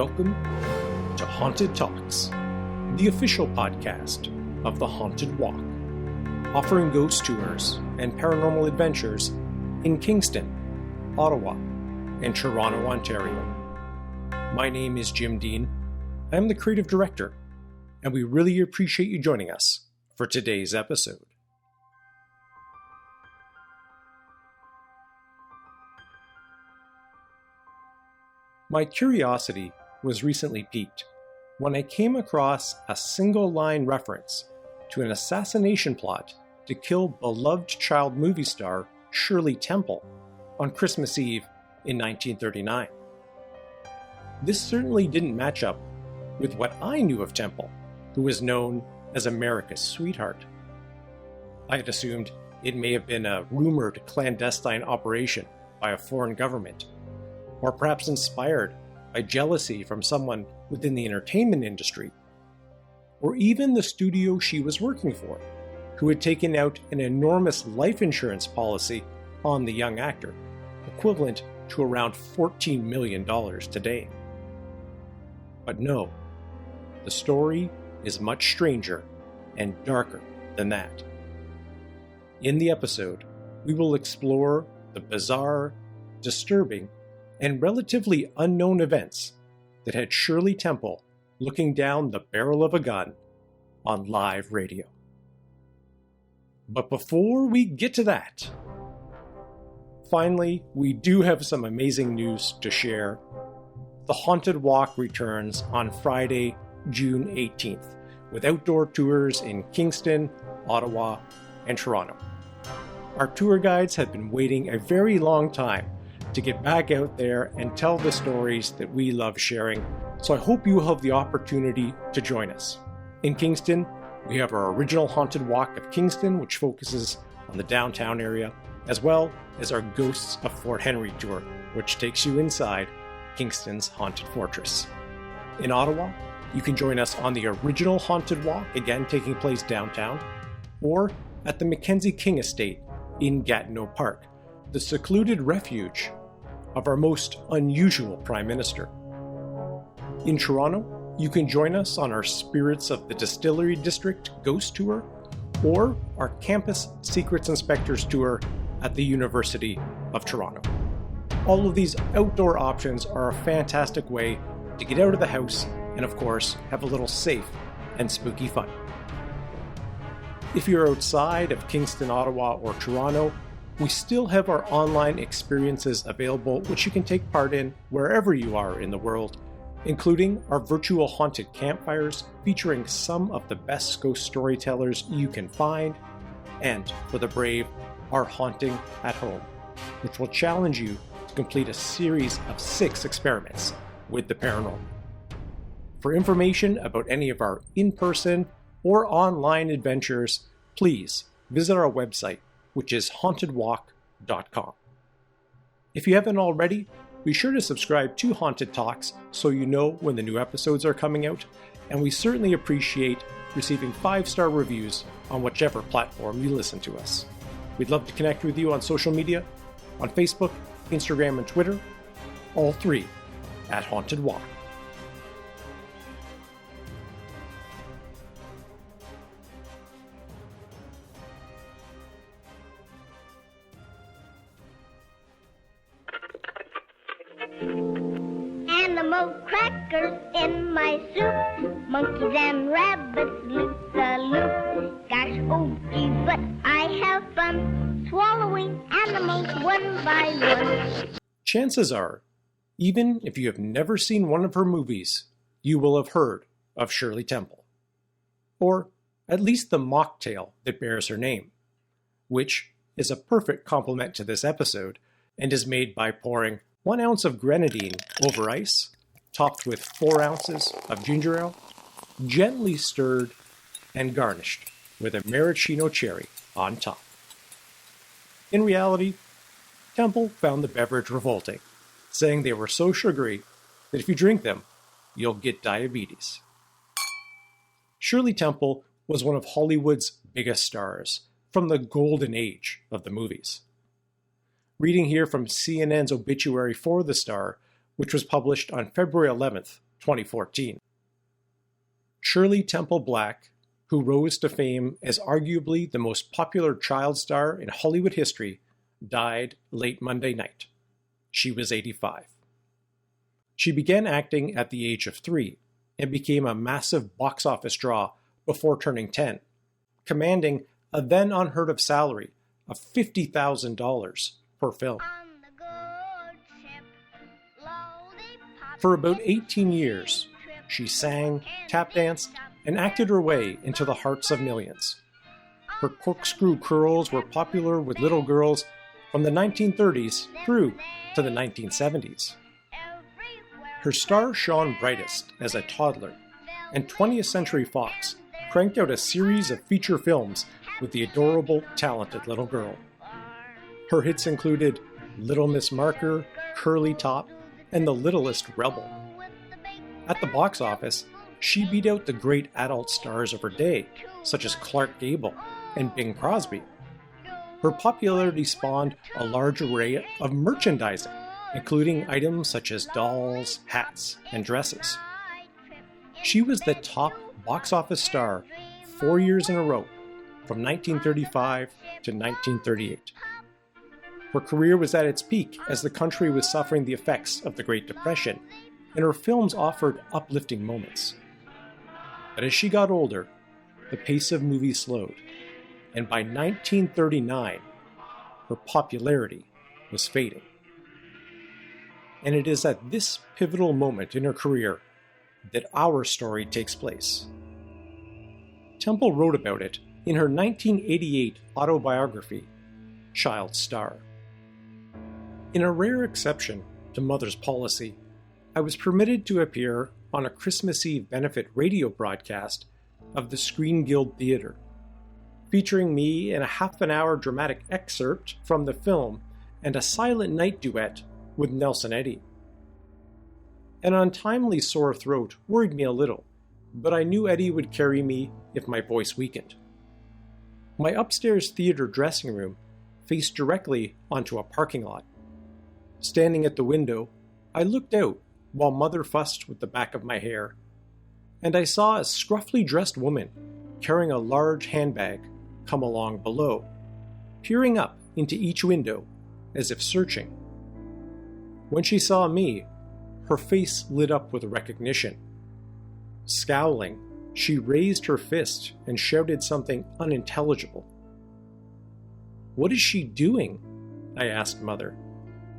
welcome to Haunted Talks, the official podcast of the Haunted Walk, offering ghost tours and paranormal adventures in Kingston, Ottawa, and Toronto, Ontario. My name is Jim Dean. I am the creative director, and we really appreciate you joining us for today's episode. My curiosity was recently piqued when I came across a single-line reference to an assassination plot to kill beloved child movie star Shirley Temple on Christmas Eve in 1939. This certainly didn't match up with what I knew of Temple, who was known as America's sweetheart. I had assumed it may have been a rumored clandestine operation by a foreign government, or perhaps inspired by jealousy from someone within the entertainment industry, or even the studio she was working for, who had taken out an enormous life insurance policy on the young actor, equivalent to around $14 million today. But no, the story is much stranger and darker than that. In the episode, we will explore the bizarre, disturbing, and relatively unknown events that had Shirley Temple looking down the barrel of a gun on live radio. But before we get to that, finally, we do have some amazing news to share. The Haunted Walk returns on Friday, June 18th, with outdoor tours in Kingston, Ottawa, and Toronto. Our tour guides have been waiting a very long time to get back out there and tell the stories that we love sharing, so I hope you will have the opportunity to join us. In Kingston, we have our original Haunted Walk of Kingston, which focuses on the downtown area, as well as our Ghosts of Fort Henry tour, which takes you inside Kingston's Haunted Fortress. In Ottawa, you can join us on the original Haunted Walk, again taking place downtown, or at the Mackenzie King Estate in Gatineau Park, the secluded refuge of our most unusual Prime Minister. In Toronto, you can join us on our Spirits of the Distillery District Ghost Tour, or our Campus Secrets Inspectors Tour at the University of Toronto. All of these outdoor options are a fantastic way to get out of the house and, of course, have a little safe and spooky fun. If you're outside of Kingston, Ottawa, or Toronto, we still have our online experiences available, which you can take part in wherever you are in the world, including our virtual haunted campfires featuring some of the best ghost storytellers you can find, and for the brave, our Haunting at Home, which will challenge you to complete a series of 6 experiments with the paranormal. For information about any of our in-person or online adventures, please visit our website, which is hauntedwalk.com. If you haven't already, be sure to subscribe to Haunted Talks so you know when the new episodes are coming out, and we certainly appreciate receiving 5-star reviews on whichever platform you listen to us. We'd love to connect with you on social media, on Facebook, Instagram, and Twitter, all 3 at Haunted Walk. Animal crackers in my soup, monkeys and rabbits loop-the-loop. Gosh, oh gee, but I have fun swallowing animals one by one. Chances are, even if you have never seen one of her movies, you will have heard of Shirley Temple. Or at least the mocktail that bears her name, which is a perfect complement to this episode and is made by pouring 1 ounce of grenadine over ice, topped with 4 ounces of ginger ale, gently stirred and garnished with a maraschino cherry on top. In reality, Temple found the beverage revolting, saying they were so sugary that if you drink them, you'll get diabetes. Shirley Temple was one of Hollywood's biggest stars from the golden age of the movies. Reading here from CNN's obituary for the star, which was published on February 11th 2014. Shirley Temple Black, who rose to fame as arguably the most popular child star in Hollywood history, died late Monday night. She was 85. She began acting at the age of 3 and became a massive box office draw before turning 10, commanding a then unheard of salary of $50,000 per film. For about 18 years, she sang, tap danced, and acted her way into the hearts of millions. Her corkscrew curls were popular with little girls from the 1930s through to the 1970s. Her star shone brightest as a toddler, and 20th Century Fox cranked out a series of feature films with the adorable, talented little girl. Her hits included Little Miss Marker, Curly Top, and The Littlest Rebel. At the box office, she beat out the great adult stars of her day, such as Clark Gable and Bing Crosby. Her popularity spawned a large array of merchandising, including items such as dolls, hats, and dresses. She was the top box office star 4 years in a row, from 1935 to 1938. Her career was at its peak as the country was suffering the effects of the Great Depression, and her films offered uplifting moments. But as she got older, the pace of movies slowed, and by 1939, her popularity was fading. And it is at this pivotal moment in her career that our story takes place. Temple wrote about it in her 1988 autobiography, Child Star. In a rare exception to Mother's policy, I was permitted to appear on a Christmas Eve benefit radio broadcast of the Screen Guild Theatre, featuring me in a half-an-hour dramatic excerpt from the film and a silent night duet with Nelson Eddy. An untimely sore throat worried me a little, but I knew Eddy would carry me if my voice weakened. My upstairs theater dressing room faced directly onto a parking lot. Standing at the window, I looked out while Mother fussed with the back of my hair, and I saw a scruffily dressed woman carrying a large handbag come along below, peering up into each window as if searching. When she saw me, her face lit up with recognition. Scowling, she raised her fist and shouted something unintelligible. "What is she doing?" I asked Mother,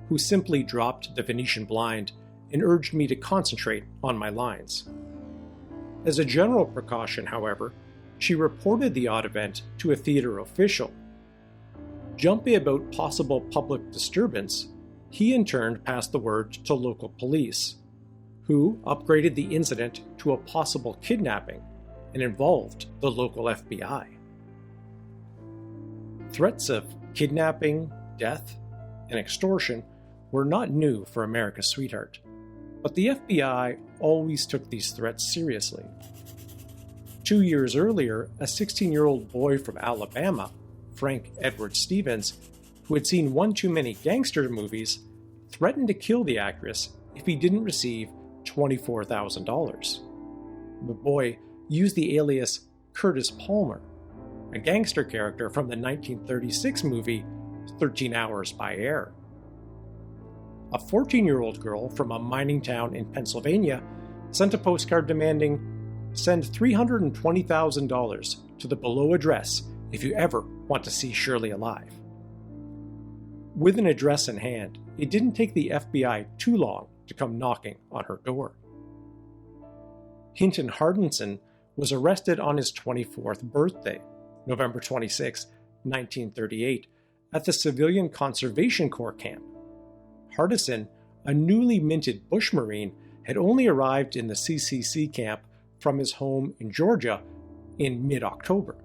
who simply dropped the Venetian blind and urged me to concentrate on my lines. As a general precaution, however, she reported the odd event to a theater official. Jumpy about possible public disturbance, he in turn passed the word to local police, who upgraded the incident to a possible kidnapping and involved the local FBI. Threats of kidnapping, death, and extortion were not new for America's sweetheart, but the FBI always took these threats seriously. 2 years earlier, a 16-year-old boy from Alabama, Frank Edward Stevens, who had seen one too many gangster movies, threatened to kill the actress if he didn't receive $24,000. The boy used the alias Curtis Palmer, a gangster character from the 1936 movie 13 Hours by Air. A 14-year-old girl from a mining town in Pennsylvania sent a postcard demanding, "Send $320,000 to the below address if you ever want to see Shirley alive." With an address in hand, it didn't take the FBI too long to come knocking on her door. Hinton Hardinson was arrested on his 24th birthday, November 26, 1938, at the Civilian Conservation Corps camp. Hardison, a newly minted Bush Marine, had only arrived in the CCC camp from his home in Georgia in mid-October.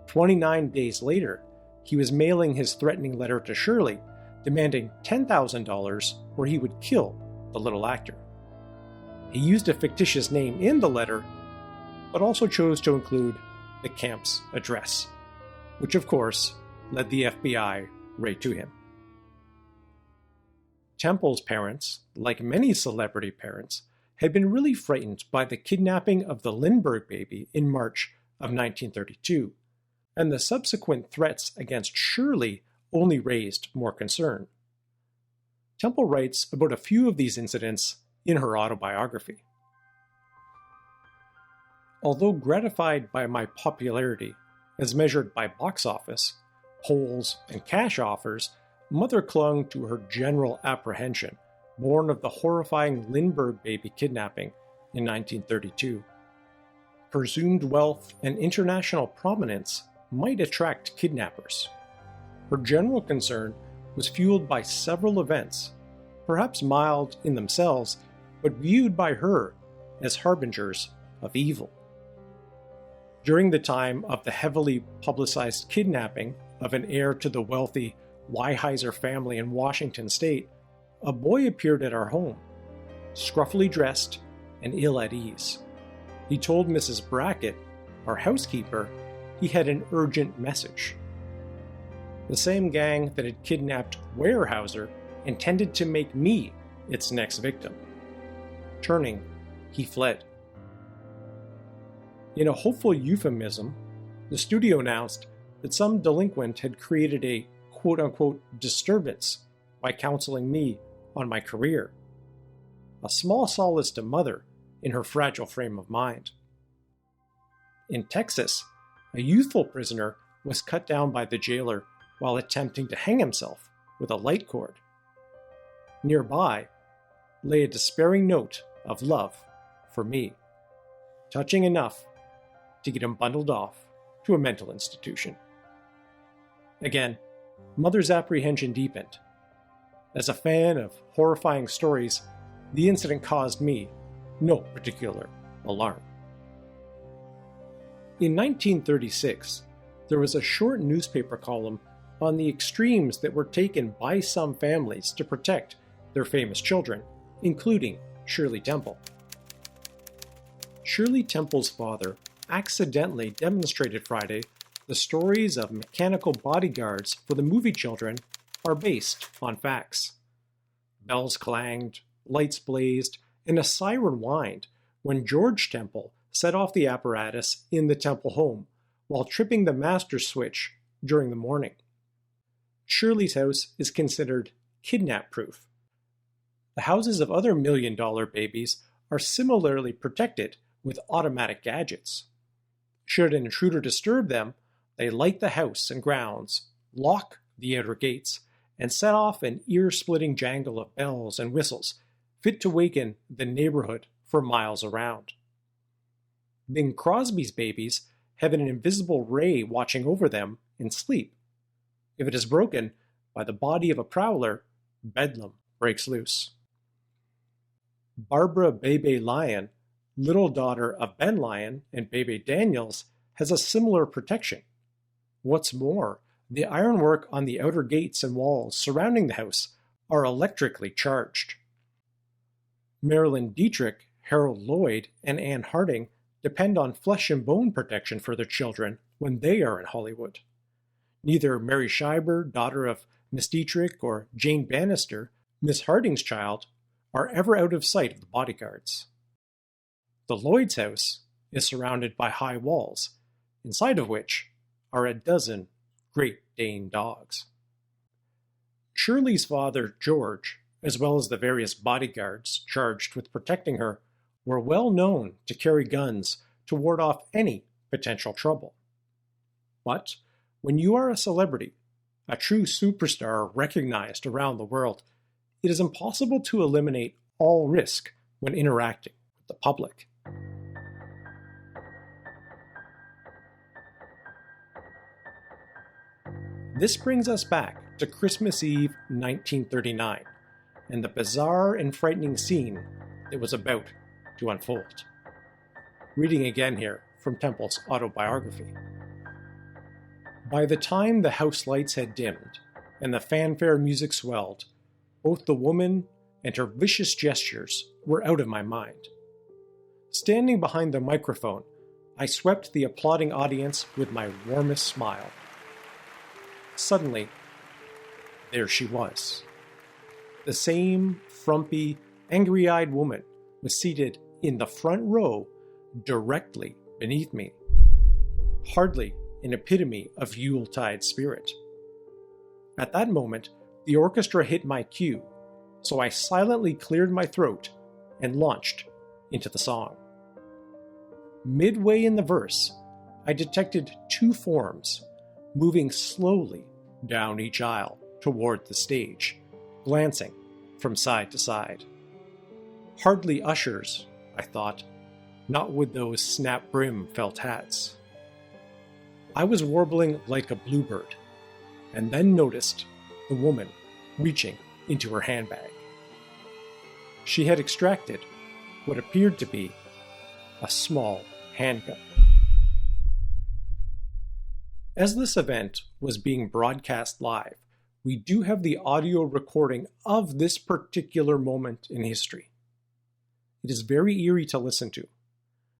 29 days later, he was mailing his threatening letter to Shirley, demanding $10,000 or he would kill the little actor. He used a fictitious name in the letter, but also chose to include the camp's address, which of course led the FBI right to him. Temple's parents, like many celebrity parents, had been really frightened by the kidnapping of the Lindbergh baby in March of 1932, and the subsequent threats against Shirley only raised more concern. Temple writes about a few of these incidents in her autobiography. Although gratified by my popularity, as measured by box office, polls, and cash offers, Mother clung to her general apprehension, born of the horrifying Lindbergh baby kidnapping in 1932. Presumed wealth and international prominence might attract kidnappers. Her general concern was fueled by several events, perhaps mild in themselves, but viewed by her as harbingers of evil. During the time of the heavily publicized kidnapping of an heir to the wealthy Weyerhaeuser family in Washington state, a boy appeared at our home, scruffily dressed and ill at ease. He told Mrs. Brackett, our housekeeper, he had an urgent message. The same gang that had kidnapped Weyerhaeuser intended to make me its next victim. Turning, he fled. In a hopeful euphemism, the studio announced that some delinquent had created a quote-unquote disturbance by counseling me on my career. A small solace to Mother in her fragile frame of mind. In Texas, a youthful prisoner was cut down by the jailer while attempting to hang himself with a light cord. Nearby lay a despairing note of love for me, touching enough to get him bundled off to a mental institution. Again, Mother's apprehension deepened. As a fan of horrifying stories, the incident caused me no particular alarm. In 1936, there was a short newspaper column on the extremes that were taken by some families to protect their famous children, including Shirley Temple. Shirley Temple's father accidentally demonstrated Friday the stories of mechanical bodyguards for the movie children are based on facts. Bells clanged, lights blazed, and a siren whined when George Temple set off the apparatus in the Temple home while tripping the master switch during the morning. Shirley's house is considered kidnap-proof. The houses of other million-dollar babies are similarly protected with automatic gadgets. Should an intruder disturb them, they light the house and grounds, lock the outer gates, and set off an ear-splitting jangle of bells and whistles, fit to waken the neighborhood for miles around. Bing Crosby's babies have an invisible ray watching over them in sleep. If it is broken by the body of a prowler, bedlam breaks loose. Barbara Bebe Lyon, little daughter of Ben Lyon and Bebe Daniels, has a similar protection. What's more, the ironwork on the outer gates and walls surrounding the house are electrically charged. Marilyn Dietrich, Harold Lloyd, and Anne Harding depend on flesh and bone protection for their children when they are in Hollywood. Neither Mary Schreiber, daughter of Miss Dietrich, or Jane Bannister, Miss Harding's child, are ever out of sight of the bodyguards. The Lloyd's house is surrounded by high walls, inside of which are a dozen Great Dane dogs. Shirley's father, George, as well as the various bodyguards charged with protecting her, were well known to carry guns to ward off any potential trouble. But when you are a celebrity, a true superstar recognized around the world, it is impossible to eliminate all risk when interacting with the public. This brings us back to Christmas Eve 1939 and the bizarre and frightening scene that was about to unfold. Reading again here from Temple's autobiography. By the time the house lights had dimmed and the fanfare music swelled, both the woman and her vicious gestures were out of my mind. Standing behind the microphone, I swept the applauding audience with my warmest smile. Suddenly, there she was. The same frumpy, angry-eyed woman was seated in the front row directly beneath me. Hardly an epitome of Yuletide spirit. At that moment, the orchestra hit my cue, so I silently cleared my throat and launched into the song. Midway in the verse, I detected two forms moving slowly down each aisle toward the stage, glancing from side to side. Hardly ushers, I thought, not with those snap-brim felt hats. I was warbling like a bluebird, and then noticed the woman reaching into her handbag. She had extracted what appeared to be a small handgun. As this event was being broadcast live, we do have the audio recording of this particular moment in history. It is very eerie to listen to,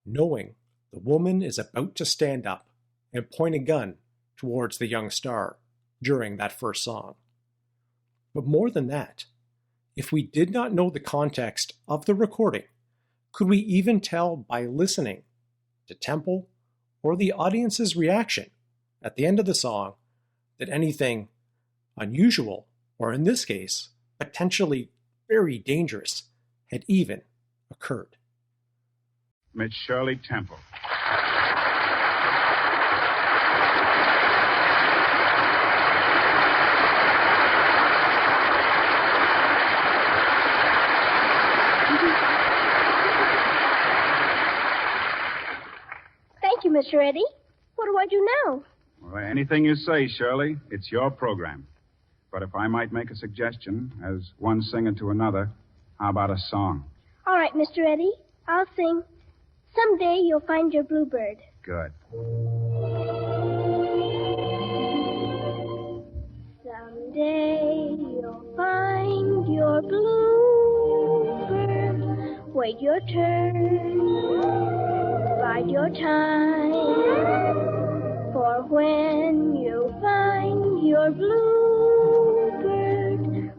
knowing the woman is about to stand up and point a gun towards the young star during that first song. But more than that, if we did not know the context of the recording, could we even tell by listening to Temple or the audience's reaction at the end of the song that anything unusual, or in this case, potentially very dangerous, had even occurred? Miss Shirley Temple. Thank you, Mr. Eddie. What do I do now? Well, anything you say, Shirley. It's your program. But if I might make a suggestion, as one singer to another, how about a song? All right, Mr. Eddie. I'll sing Someday You'll Find Your Bluebird. Good. Someday you'll find your bluebird. Wait your turn. Bide your time. For when you find your bluebird,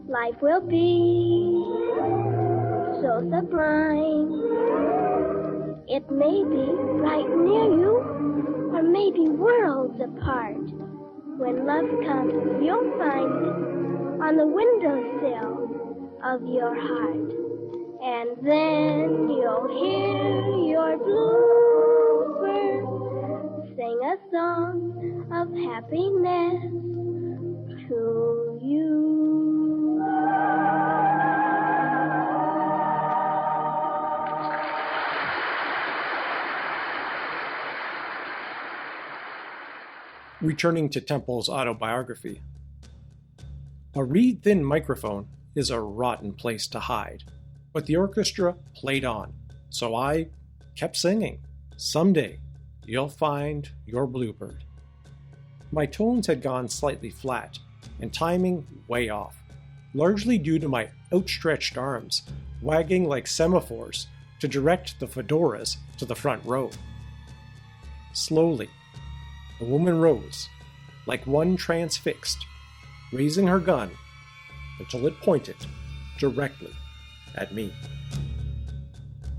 life will be so sublime. It may be right near you, or maybe worlds apart. When love comes, you'll find it on the windowsill of your heart. And then you'll hear your bluebird sing a song of happiness to you. Returning to Temple's autobiography, a reed-thin microphone is a rotten place to hide, but the orchestra played on, so I kept singing, Someday You'll Find Your Bluebird. My tones had gone slightly flat, and timing way off, largely due to my outstretched arms wagging like semaphores to direct the fedoras to the front row. Slowly, the woman rose, like one transfixed, raising her gun until it pointed directly at me.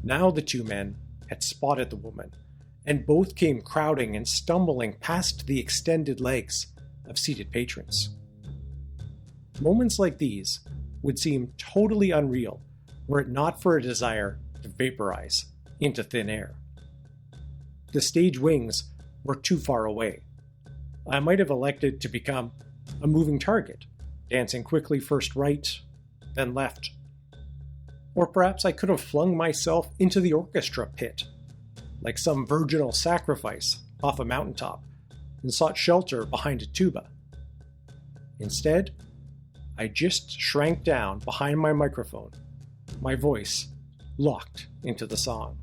Now the two men had spotted the woman, and both came crowding and stumbling past the extended legs of seated patrons. Moments like these would seem totally unreal were it not for a desire to vaporize into thin air. The stage wings were too far away. I might have elected to become a moving target, dancing quickly first right, then left. Or perhaps I could have flung myself into the orchestra pit, like some virginal sacrifice off a mountaintop, and sought shelter behind a tuba. Instead, I just shrank down behind my microphone, my voice locked into the song.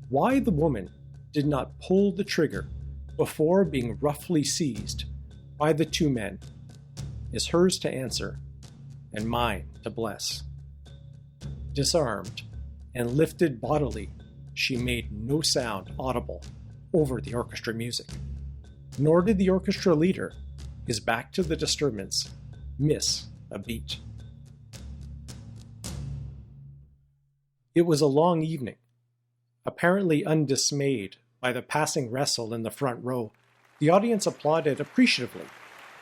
Why the woman did not pull the trigger before being roughly seized by the two men is hers to answer and mine to bless. Disarmed and lifted bodily, she made no sound audible over the orchestra music, nor did the orchestra leader, his back to the disturbance, miss a beat. It was a long evening. Apparently undismayed by the passing wrestle in the front row, the audience applauded appreciatively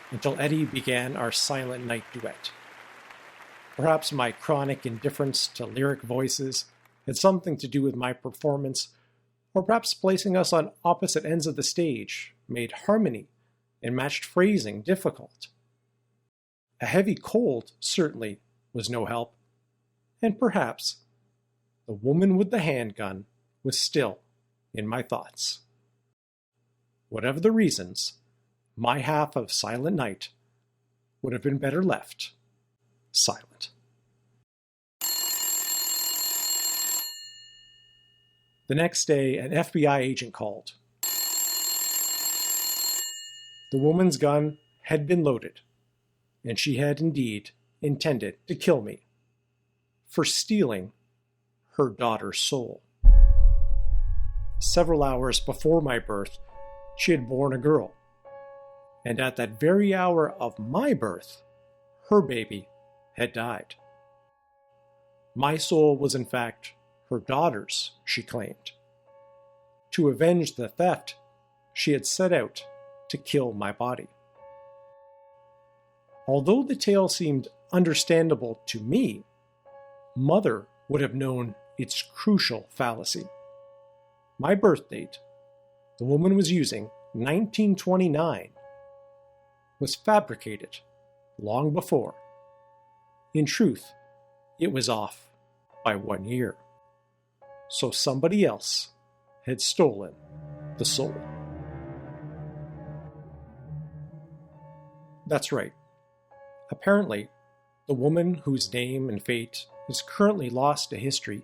until Eddie began our Silent Night duet. Perhaps my chronic indifference to lyric voices had something to do with my performance, or perhaps placing us on opposite ends of the stage made harmony and matched phrasing difficult. A heavy cold certainly was no help, and perhaps the woman with the handgun was still in my thoughts. Whatever the reasons, my half of Silent Night would have been better left silent. The next day, an FBI agent called. The woman's gun had been loaded, and she had indeed intended to kill me for stealing her daughter's soul. Several hours before my birth, she had borne a girl, and at that very hour of my birth, her baby had died. My soul was in fact her daughter's, she claimed. To avenge the theft, she had set out to kill my body. Although the tale seemed understandable to me, Mother would have known its crucial fallacy. My birth date, the woman was using 1929, was fabricated long before. In truth, it was off by 1 year. So somebody else had stolen the soul. That's right. Apparently, the woman whose name and fate is currently lost to history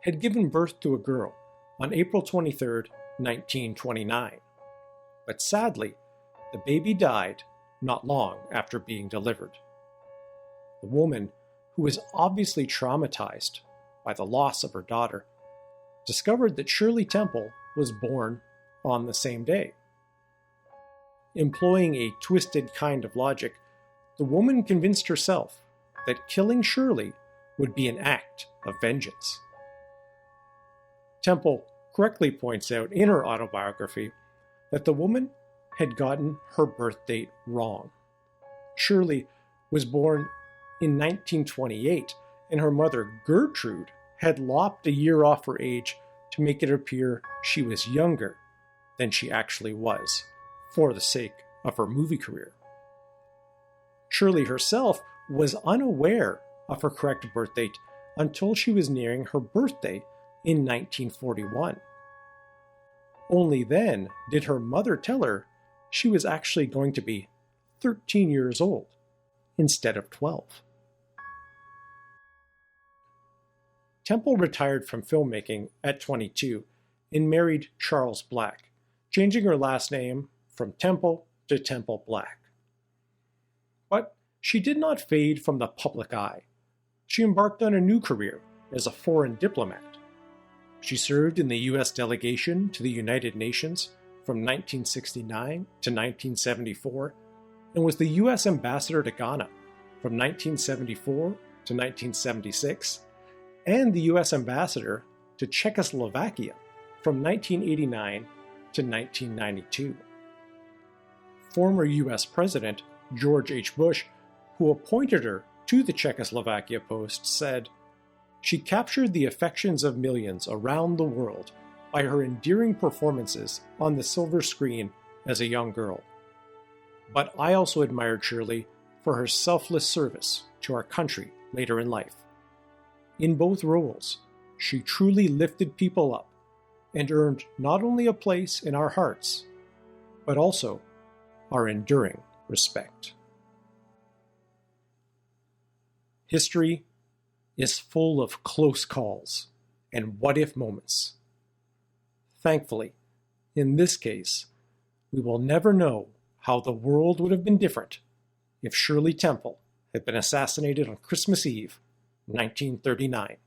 had given birth to a girl on April 23, 1929. But sadly, the baby died not long after being delivered. The woman, who was obviously traumatized by the loss of her daughter, discovered that Shirley Temple was born on the same day. Employing a twisted kind of logic, the woman convinced herself that killing Shirley would be an act of vengeance. Temple correctly points out in her autobiography that the woman had gotten her birth date wrong. Shirley was born in 1928, and her mother, Gertrude, had lopped a year off her age to make it appear she was younger than she actually was, for the sake of her movie career. Shirley herself was unaware of her correct birth date until she was nearing her birthday in 1941. Only then did her mother tell her she was actually going to be 13 years old instead of 12. Temple retired from filmmaking at 22 and married Charles Black, changing her last name from Temple to Temple Black. But she did not fade from the public eye. She embarked on a new career as a foreign diplomat. She served in the U.S. delegation to the United Nations from 1969 to 1974 and was the U.S. ambassador to Ghana from 1974 to 1976 and the U.S. ambassador to Czechoslovakia from 1989 to 1992. Former U.S. President George H. Bush, who appointed her to the Czechoslovakia post, said, "She captured the affections of millions around the world by her endearing performances on the silver screen as a young girl. But I also admired Shirley for her selfless service to our country later in life. In both roles, she truly lifted people up and earned not only a place in our hearts, but also our enduring respect." History is full of close calls and what-if moments. Thankfully, in this case, we will never know how the world would have been different if Shirley Temple had been assassinated on Christmas Eve, 1939.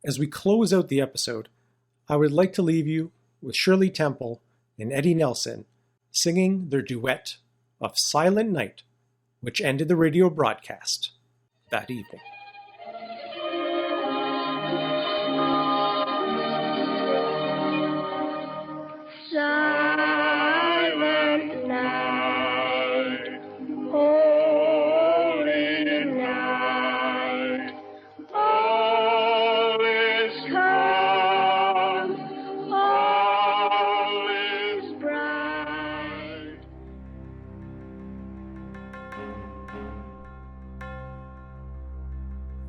As we close out the episode, I would like to leave you with Shirley Temple and Eddie Nelson singing their duet of Silent Night, which ended the radio broadcast that evening.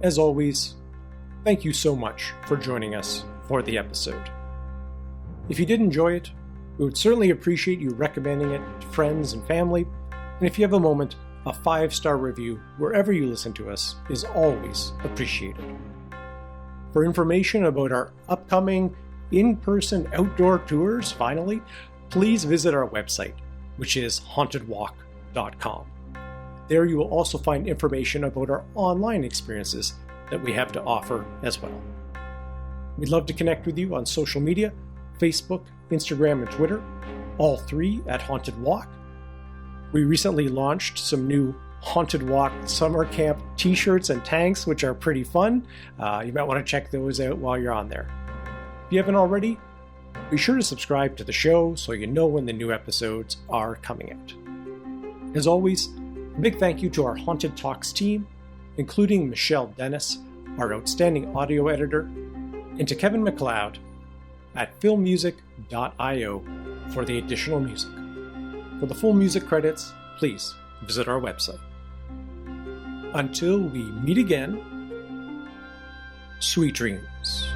as always, thank you so much for joining us for the episode. If you did enjoy it, we would certainly appreciate you recommending it to friends and family, and if you have a moment, a 5-star review wherever you listen to us is always appreciated. For information about our upcoming in-person outdoor tours, finally, please visit our website, which is hauntedwalk.com. There you will also find information about our online experiences that we have to offer as well. We'd love to connect with you on social media, Facebook, Instagram, and Twitter, all 3 at Haunted Walk. We recently launched some new Haunted Walk summer camp t-shirts and tanks, which are pretty fun. You might want to check those out while you're on there. If you haven't already, be sure to subscribe to the show so you know when the new episodes are coming out. As always, a big thank you to our Haunted Talks team, including Michelle Dennis, our outstanding audio editor, and to Kevin MacLeod at filmmusic.io for the additional music. For the full music credits, please visit our website. Until we meet again, sweet dreams.